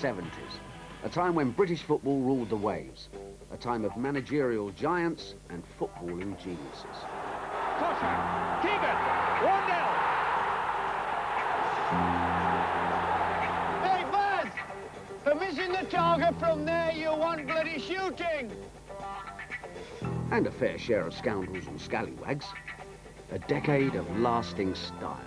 70s, a time when British football ruled the waves, a time of managerial giants and footballing geniuses. Cossack, Keegan, 1-0. Hey, Buzz! For missing the target from there, you want bloody shooting! And a fair share of scoundrels and scallywags. A decade of lasting style.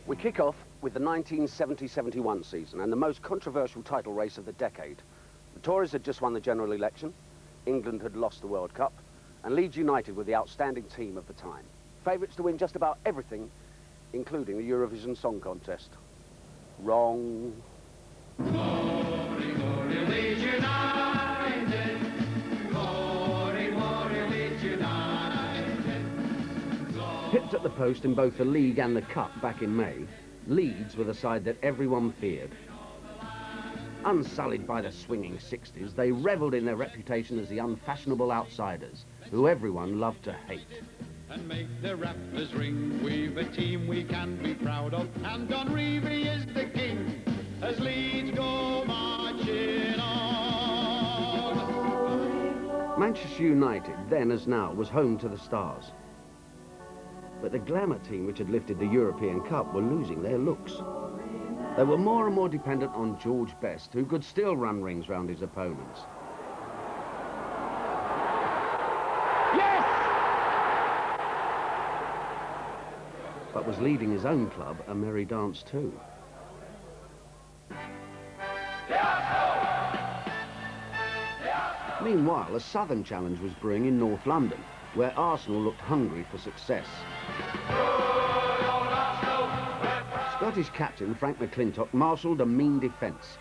We kick off with the 1970-71 season and the most controversial title race of the decade. The Tories had just won the general election, England had lost the World Cup, and Leeds United were the outstanding team of the time. Favourites to win just about everything, including the Eurovision Song Contest. Wrong. Glory, glory, Leeds United. Glory, glory, Leeds United. Glory. Pipped at the post in both the League and the Cup back in May, Leeds were the side that everyone feared. Unsullied by the swinging 60s, they revelled in their reputation as the unfashionable outsiders, who everyone loved to hate. And make the rafters ring. We've a team we can be proud of, and Don Revie is the king, as Leeds go marching on. Manchester United, then as now, was home to the stars. But the glamour team which had lifted the European Cup were losing their looks. They were more and more dependent on George Best, who could still run rings round his opponents. Yes! But was leading his own club a merry dance too. Meanwhile, a southern challenge was brewing in North London, where Arsenal looked hungry for success. Scottish captain Frank McClintock marshalled a mean defence,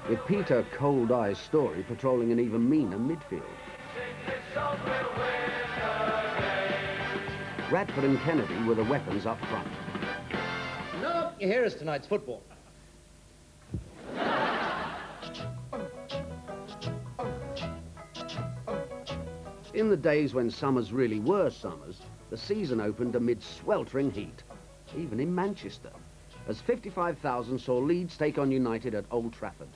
with Peter Cold Eyes Story patrolling an even meaner midfield. Radford and Kennedy were the weapons up front. No, here is tonight's football. In the days when summers really were summers, the season opened amid sweltering heat, even in Manchester, as 55,000 saw Leeds take on United at Old Trafford.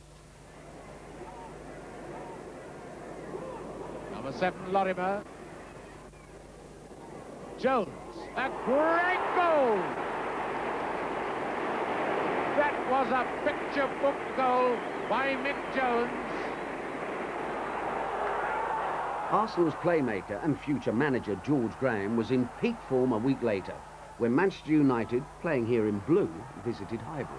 Number 7, Lorimer. Jones, a great goal! That was a picture book goal by Mick Jones. Arsenal's playmaker and future manager George Graham was in peak form a week later, when Manchester United, playing here in blue, visited Highbury.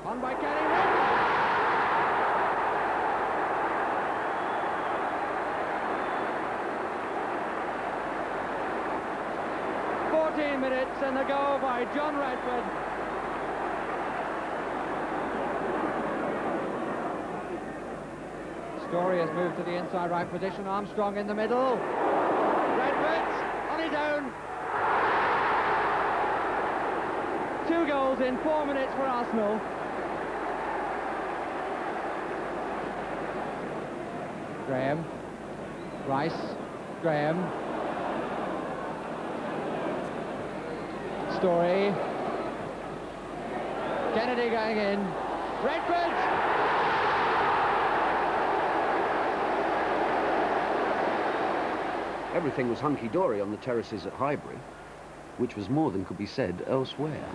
On by Gary Redmond. 14 minutes and a goal by John Radford. Story has moved to the inside right position. Armstrong in the middle. Redford on his own. 2 goals in 4 minutes for Arsenal. Graham. Rice. Graham. Story. Kennedy going in. Redford! Everything was hunky-dory on the terraces at Highbury, which was more than could be said elsewhere.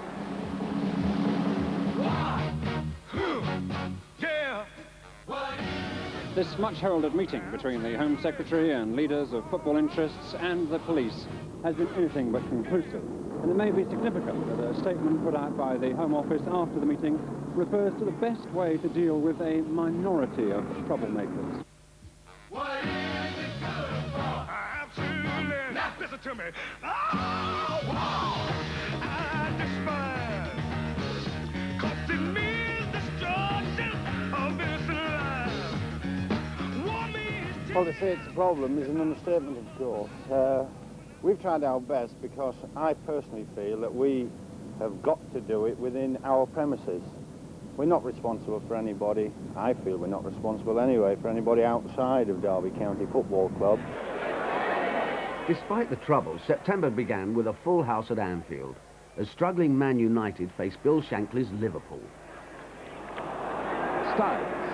This much-heralded meeting between the Home Secretary and leaders of football interests and the police has been anything but conclusive, and it may be significant that a statement put out by the Home Office after the meeting refers to the best way to deal with a minority of troublemakers. What is it good for? Absolutely. Now listen to me. Oh, wow. I despise. 'Cause it means destruction of this life. Well, to say it's a problem is an understatement, of course. We've tried our best because I personally feel that we have got to do it within our premises. We're not responsible for anybody. I feel we're not responsible anyway for anybody outside of Derby County Football Club. Despite the troubles, September began with a full house at Anfield, as struggling Man United faced Bill Shankly's Liverpool. Stones.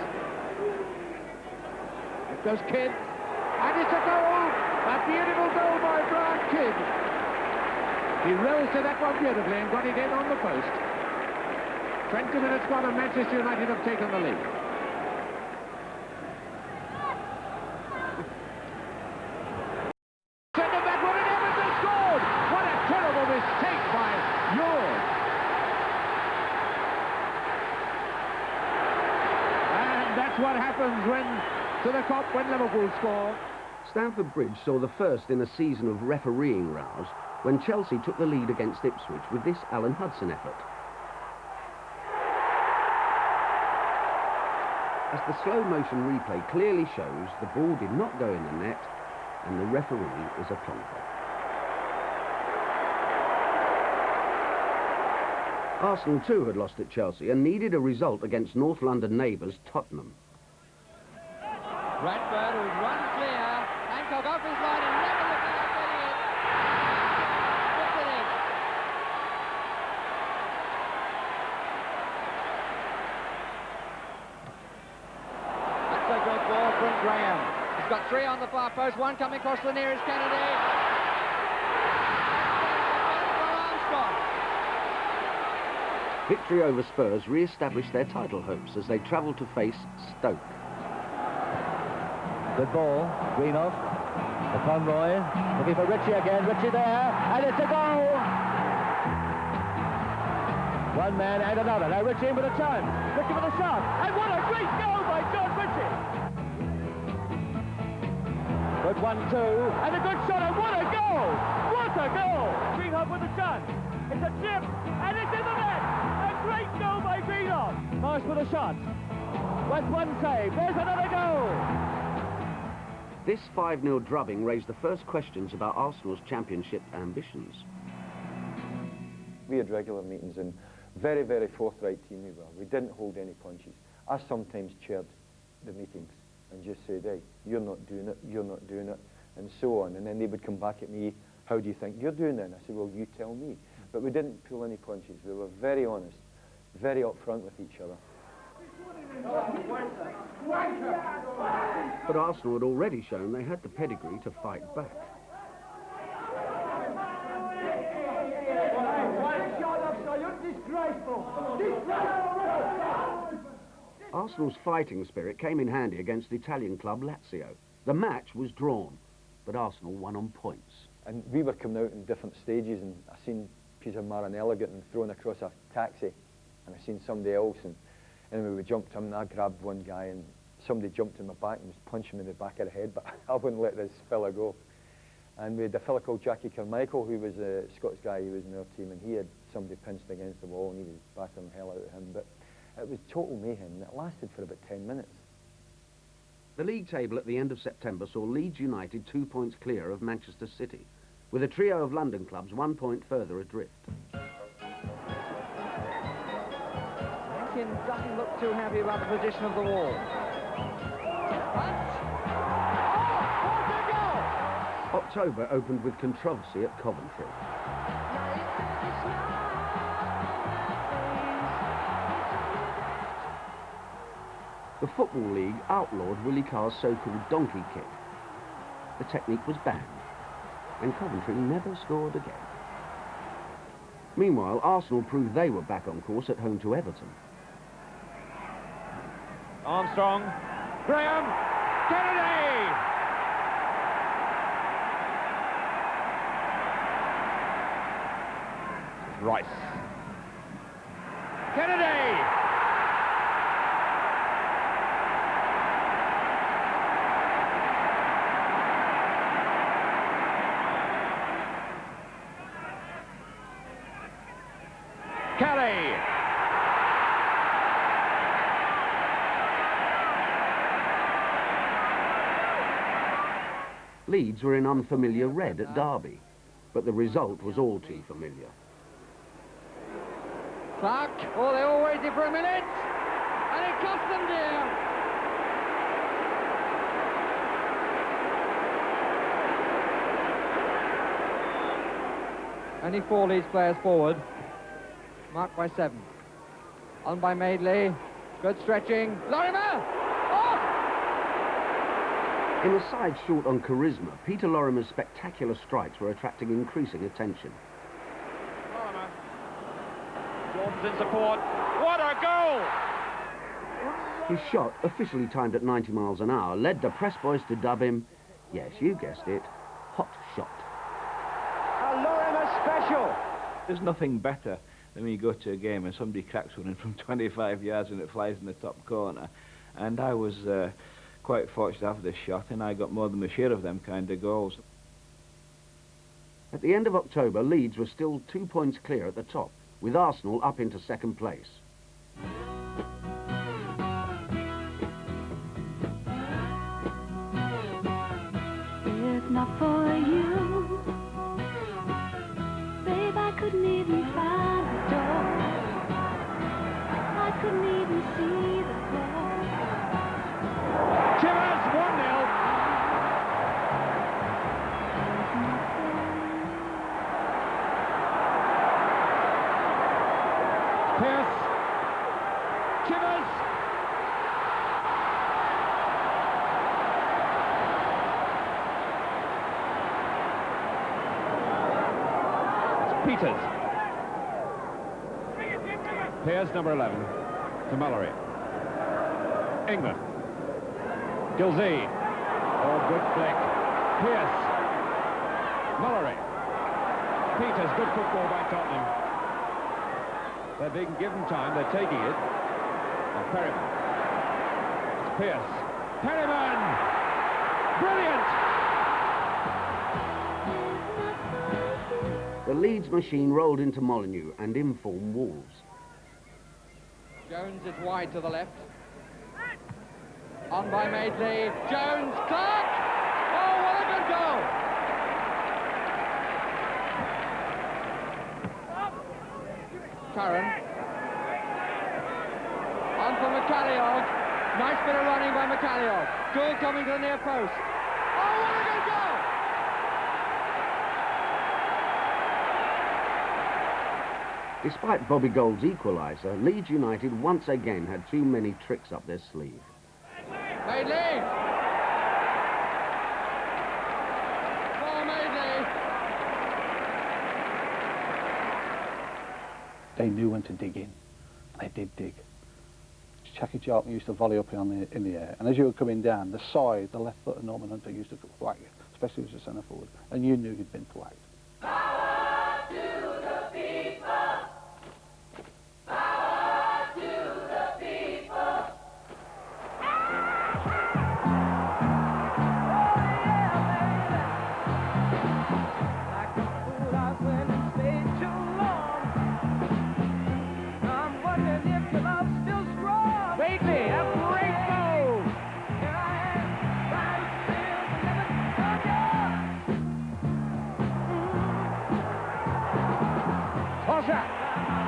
It goes Kidd, and it's a goal! A beautiful goal by Brian Kidd. He rose to that one beautifully and got it in on the post. 20 minutes gone and Manchester United have taken the lead. Centre back, what an Everton scored! What a terrible mistake by York. And that's what happens to the Kop when Liverpool score. Stamford Bridge saw the first in a season of refereeing rows when Chelsea took the lead against Ipswich with this Alan Hudson effort. As the slow-motion replay clearly shows, the ball did not go in the net and the referee is a plonker. Arsenal too had lost at Chelsea and needed a result against North London neighbours Tottenham. Redford, who's run clear, Hancock off his line and never looking at getting it. Puts it in. That's a good ball from Graham. He's got 3 on the far post, 1 coming across the nearest Kennedy. Armstrong. Victory over Spurs re-established their title hopes as they travelled to face Stoke. Good ball, Greenough, the Conroy, looking for Ritchie again, Ritchie there, and it's a goal! One man and another, now Ritchie in with a chance, Ritchie with a shot, and what a great goal by John Ritchie! Good 1-2, and a good shot, and what a goal! What a goal! Greenough with a chance, it's a chip, and it's in the net! A great goal by Greenough! Marsh with a shot, with 1 save, there's another goal! This 5-0 drubbing raised the first questions about Arsenal's championship ambitions. We had regular meetings and very, very forthright team we were. We didn't hold any punches. I sometimes chaired the meetings and just said, hey, you're not doing it, you're not doing it, and so on. And then they would come back at me, how do you think you're doing it? And I said, well, you tell me. But we didn't pull any punches. We were very honest, very upfront with each other. But Arsenal had already shown they had the pedigree to fight back. Arsenal's fighting spirit came in handy against Italian club Lazio. The match was drawn, but Arsenal won on points. And we were coming out in different stages, and I seen Peter Maranello getting thrown across a taxi, and I seen somebody else, and anyway, we jumped him, and I grabbed one guy, and somebody jumped in my back and was punching me in the back of the head, but I wouldn't let this fella go. And we had a fella called Jackie Carmichael, who was a Scots guy who was in our team, and he had somebody pinched against the wall, and he was battering the hell out of him. But it was total mayhem. It lasted for about 10 minutes. The league table at the end of September saw Leeds United 2 points clear of Manchester City, with a trio of London clubs 1 point further adrift. Rankin doesn't look too happy about the position of the wall. October opened with controversy at Coventry. The Football League outlawed Willie Carr's so-called donkey kick. The technique was banned, and Coventry never scored again. Meanwhile, Arsenal proved they were back on course at home to Everton. Armstrong, Graham, Kennedy! Rice. Kennedy! Kelly! Leeds were in unfamiliar red at Derby, but the result was all too familiar. Clark, oh, they all waited for a minute, and it cost them dear. Only 4 Leeds players forward. Marked by 7. On by Madeley. Good stretching. Lorimer! Oh! In a side short on charisma, Peter Lorimer's spectacular strikes were attracting increasing attention. Lorimer. Jordan's in support. What a goal! His shot, officially timed at 90 miles an hour, led the press boys to dub him, yes, you guessed it, Hot Shot. A Lorimer special. There's nothing better than when you go to a game and somebody cracks one in from 25 yards and it flies in the top corner. And I was quite fortunate after this shot, and I got more than my share of them kind of goals. At the end of October, Leeds were still 2 points clear at the top, with Arsenal up into second place. If not for you, babe, I couldn't even find the door. I couldn't even see the floor. Chivers, 1-0. Pierce. Chivers. Peters. Pierce, number 11, to Mallory. England. Gilzee. Oh, good flick. Pierce. Mallory. Peters, good football by Tottenham. They're being given time, they're taking it. Oh, Perryman. It's Pierce. Perryman! Brilliant! The Leeds machine rolled into Molineux and informed Wolves. Jones is wide to the left. On by Madeley. Jones, Clark! Oh, what a good goal! Curran. On for Mikhailov. Nice bit of running by Mikhailov. Gould coming to the near post. Oh, what a good goal! Despite Bobby Gould's equaliser, Leeds United once again had too many tricks up their sleeve. Madeley! For Madeley! They knew when to dig in. They did dig. Chucky Jarkman used to volley up in the air, and as you were coming down, the side, the left foot of Norman Hunter used to whack you, especially as a centre forward, and you knew you'd been whacked. Power to the people! Power to the people! Like a fool I went and stayed too long. I'm wondering if your love's still strong. Madeley, a great goal! Here I am, trying still to never come Tosha,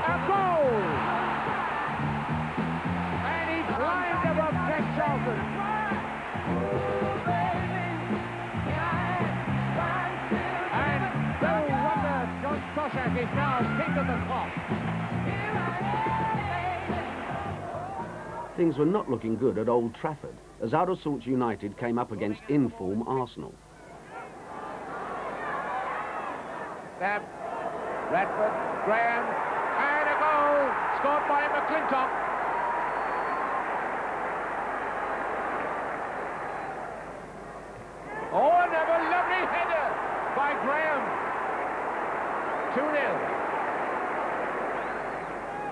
a goal! And he climbed above Jack Charlton. And no wonder John Tosha is now king of the clock. Things were not looking good at Old Trafford, as out of sorts United came up against in-form Arsenal. Snap, Radford, Graham, and a goal scored by McClintock. Oh, another lovely header by Graham. 2-0.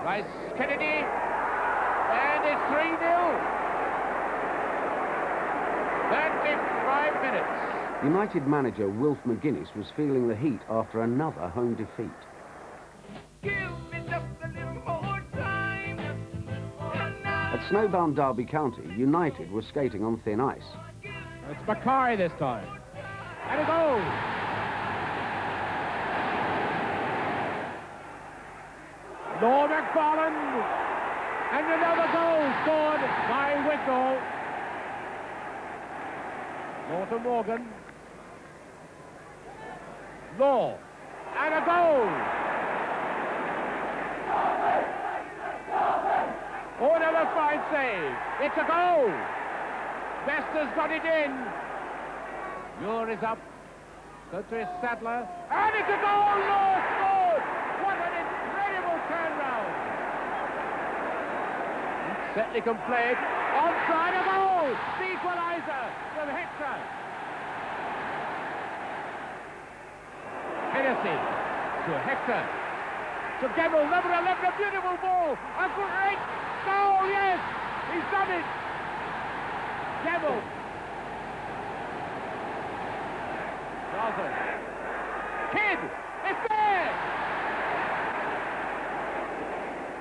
Rice Kennedy, and it's 3-0. 35 minutes. United manager Wilf McGuinness was feeling the heat after another home defeat. At snowbound Derby County, United were skating on thin ice. It's Mackay this time. And a goal. Lord McFarland. And another goal scored by Wicknall. Norton Morgan. Law. And a goal! Oh, another fine save. It's a goal! Best has got it in. Muir is up. Good to his Sadler. And it's a goal! Lord, good! What an incredible turnaround! Certainly can play it. Onside, a goal! The equaliser from Hector. Hennessy to Hector. To Gemmell, number 11, a beautiful ball. A great goal, yes! He's done it! Gemmell. Dawson. Kidd! It's there!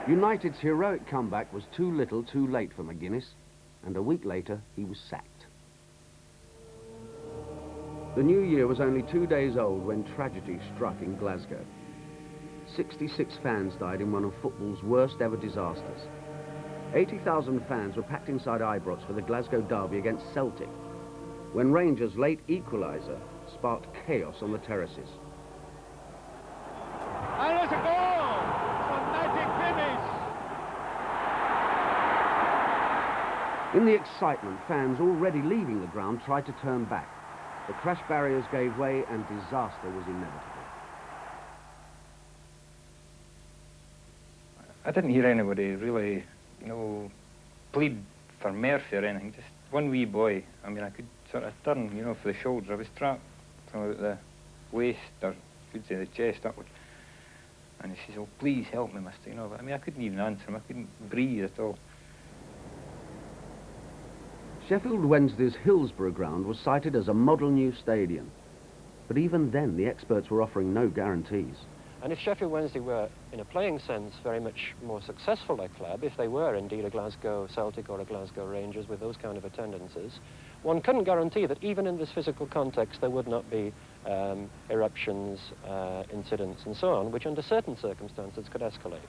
United's heroic comeback was too little too late for McGuinness, and a week later he was sacked. The new year was only 2 days old when tragedy struck in Glasgow. 66 fans died in one of football's worst ever disasters. 80,000 fans were packed inside Ibrox for the Glasgow derby against Celtic, when Rangers' late equaliser sparked chaos on the terraces. And it's a goal! A magic finish! In the excitement, fans already leaving the ground tried to turn back. The crash barriers gave way and disaster was inevitable. I didn't hear anybody really, you know, plead for mercy or anything. Just one wee boy. I mean, I could sort of turn, you know, for the shoulder. I was strapped from about the waist, or I should say the chest upwards. And he says, "Oh, please help me, mister," you know. But I mean, I couldn't even answer him. I couldn't breathe at all. Sheffield Wednesday's Hillsborough ground was cited as a model new stadium. But even then, the experts were offering no guarantees. And if Sheffield Wednesday were, in a playing sense, very much more successful a club, if they were indeed a Glasgow Celtic or a Glasgow Rangers with those kind of attendances, one couldn't guarantee that even in this physical context there would not be eruptions, incidents and so on, which under certain circumstances could escalate.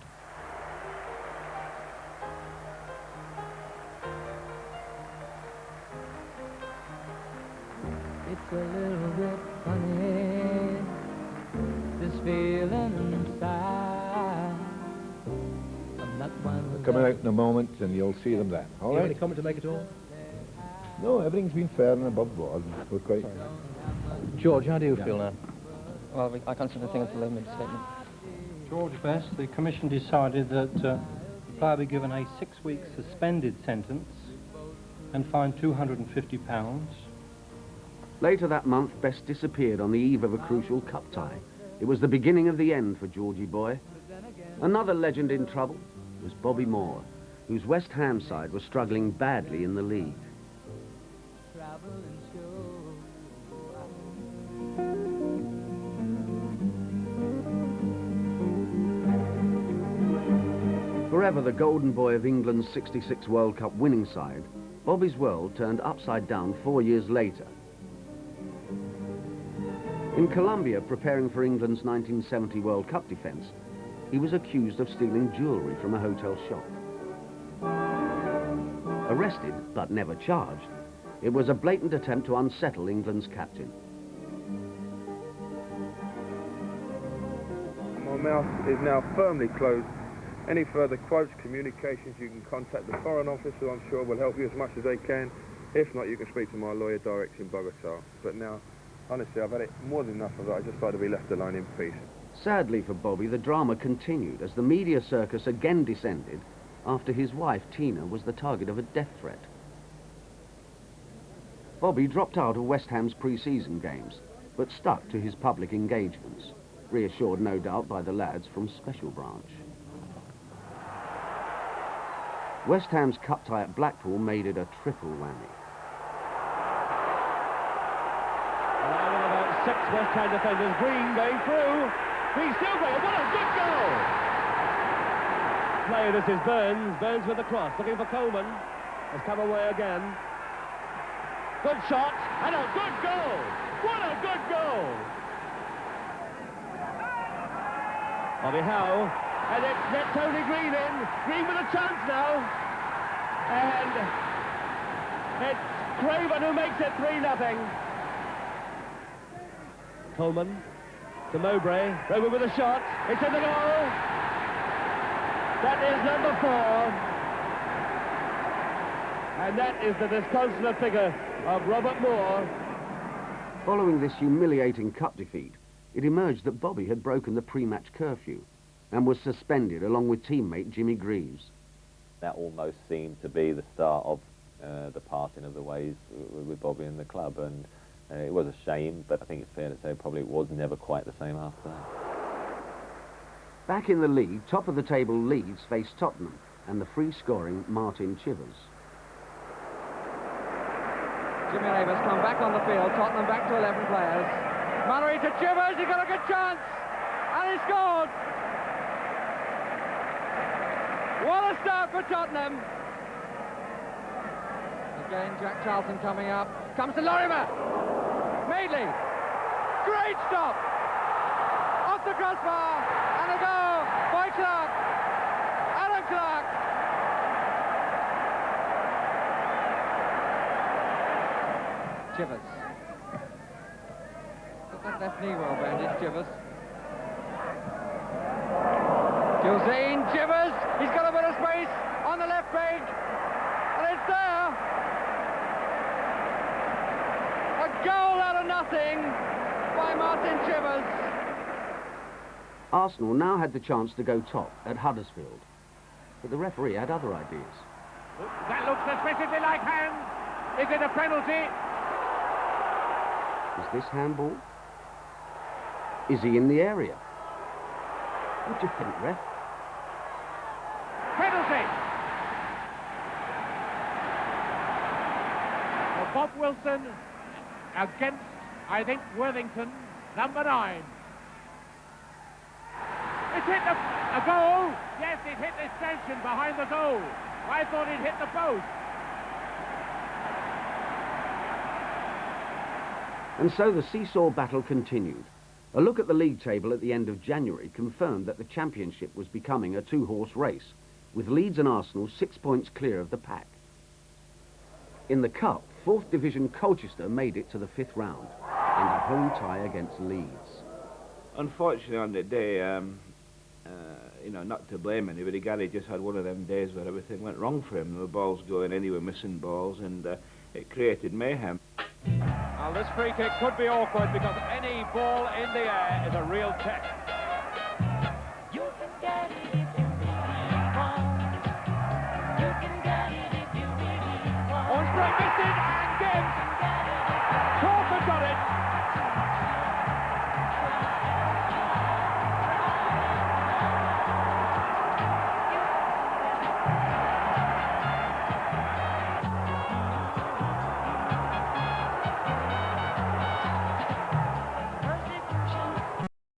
It's a little bit funny, this feeling inside. I'm not one. Coming out in a moment and you'll see them then. All right? Any comment to make at all? No, everything's been fair and above board. We're quite... George, how do you feel now? Well, I can't say anything until they make a statement. George Best, the Commission decided that the player be given a 6-week suspended sentence and fined £250. Later that month, Best disappeared on the eve of a crucial cup tie. It was the beginning of the end for Georgie boy. Another legend in trouble was Bobby Moore, whose West Ham side was struggling badly in the league. Forever the golden boy of England's '66 World Cup winning side, Bobby's world turned upside down 4 years later. In Colombia, preparing for England's 1970 World Cup defence, he was accused of stealing jewellery from a hotel shop. Arrested, but never charged, it was a blatant attempt to unsettle England's captain. My mouth is now firmly closed. Any further quotes, communications, you can contact the Foreign Office, who I'm sure will help you as much as they can. If not, you can speak to my lawyer direct in Bogota. But now, honestly, I've had it more than enough of it. I just like to be left alone in peace. Sadly for Bobby, the drama continued as the media circus again descended after his wife, Tina, was the target of a death threat. Bobby dropped out of West Ham's pre-season games, but stuck to his public engagements, reassured no doubt by the lads from Special Branch. West Ham's cup tie at Blackpool made it a triple whammy. Now with about 6 West Ham defenders, Green going through. He's still going. What a good goal! Play, this is Burns. Burns with the cross, looking for Coleman. Has come away again. Good shot and a good goal. What a good goal! Bobby Howe, and it's let Tony Green in. Green with a chance now, and it's Craven who makes it 3-0. Coleman to Mowbray. Rover with a shot. It's in the goal. That is number 4. And that is the disconsolate figure of Robert Moore. Following this humiliating cup defeat, it emerged that Bobby had broken the pre-match curfew and was suspended along with teammate Jimmy Greaves. That almost seemed to be the start of the parting of the ways with Bobby and the club, and it was a shame, but I think it's fair to say probably it was never quite the same after that. Back in the league, top of the table Leeds faced Tottenham and the free-scoring Martin Chivers. Jimmy Davis come back on the field, Tottenham back to 11 players. Mallory to Chivers, he's got a good chance, and he scored! What a start for Tottenham! Again, Jack Charlton coming up, comes to Lorimer! Madeley, great stop! Off the crossbar, and a goal by Clark! Alan Clark! Chivers. Got that left knee well bandaged, Chivers. Gilzine, Chivers, he's got a bit of space on the left page, and it's there. A goal out of nothing by Martin Chivers. Arsenal now had the chance to go top at Huddersfield, but the referee had other ideas. That looks suspiciously like hand. Is it a penalty? Is this handball? Is he in the area? What do you think, ref? Penalty! For Bob Wilson against, I think, Worthington, number 9. It hit a goal. Yes, it hit the stanchion behind the goal. I thought it hit the post. And so the seesaw battle continued. A look at the league table at the end of January confirmed that the championship was becoming a two-horse race, with Leeds and Arsenal 6 points clear of the pack. In the Cup, 4th Division Colchester made it to the 5th round, and a home tie against Leeds. Unfortunately, on the day, you know, not to blame anybody, Gary just had one of them days where everything went wrong for him. The balls going anywhere, missing balls, and it created mayhem. Now this free kick could be awkward because any ball in the air is a real check.